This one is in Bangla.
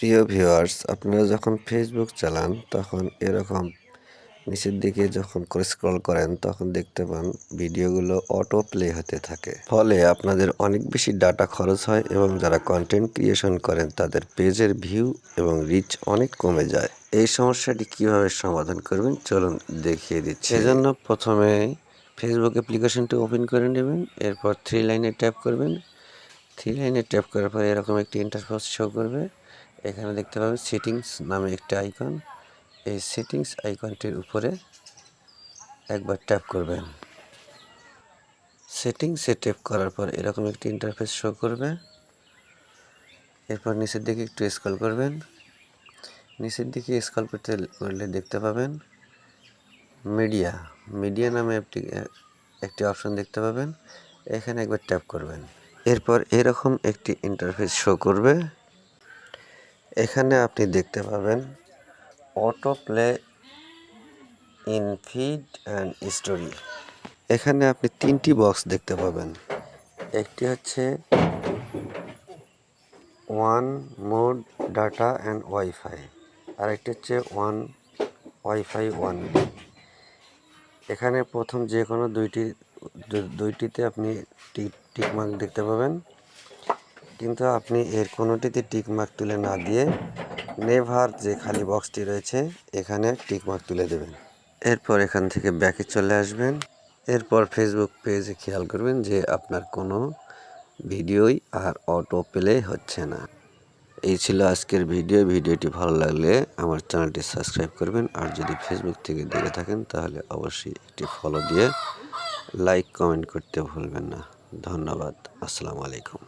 প্রিয় ভিউয়ার্স, আপনারা যখন ফেসবুক চালান তখন এরকম নিচের দিকে যখন করে স্ক্রল করেন তখন দেখতে পান ভিডিওগুলো অটো প্লে হতে থাকে। ফলে আপনাদের অনেক বেশি ডাটা খরচ হয় এবং যারা কন্টেন্ট ক্রিয়েশন করেন তাদের পেজের ভিউ এবং রিচ অনেক কমে যায়। এই সমস্যাটি কিভাবে সমাধান করবেন চলুন দেখিয়ে দিচ্ছি। এজন্য প্রথমে ফেসবুক অ্যাপ্লিকেশনটি ওপেন করে নেবেন, এরপর থ্রি লাইনে ট্যাপ করবেন। থ্রি লাইনে ট্যাপ করার পর এরকম একটি ইন্টারফেস শো করবে। এখানে দেখতে পাবেন সেটিংস নামে একটি আইকন। এই সেটিংস আইকনটির উপরে একবার ট্যাপ করবেন। সেটিংসে ট্যাপ করার পর এরকম একটি ইন্টারফেস শো করবে। এরপর নিচের দিকে একটু স্ক্রল করবেন। নিচের দিকে স্ক্রল করলে দেখতে পাবেন মিডিয়া মিডিয়া নামে একটি অপশন দেখতে পাবেন। এখানে একবার ট্যাপ করবেন। এরপর এরকম একটি ইন্টারফেস শো করবে। এখানে আপনি দেখতে পাবেন auto play in feed and story. এখানে আপনি তিনটি বক্স দেখতে পাবেন। একটি হচ্ছে one mode data and wifi, আর একটি হচ্ছে ওয়ান ওয়াইফাই ওয়ান। এখানে প্রথম যে কোনো দুইটিতে আপনি টিকমার্ক দেখতে পাবেন, কিন্তু আপনি এর কোনোটিতে টিকমার্ক তুলে না দিয়ে নেভার যে খালি বক্সটি রয়েছে এখানে টিকমার্ক তুলে দেবেন। এরপর এখান থেকে ব্যাকে চলে আসবেন। এরপর ফেসবুক পেজে খেয়াল করবেন যে আপনার কোনো ভিডিওই আর অটো প্লে হচ্ছে না। এই ছিল আজকের ভিডিওটি ভালো লাগলে আমার চ্যানেলটি সাবস্ক্রাইব করবেন, আর যদি ফেসবুক থেকে দেখে থাকেন তাহলে অবশ্যই একটি ফলো দিয়ে লাইক কমেন্ট করতে ভুলবেন না। ধন্যবাদ। আসসালামু আলাইকুম।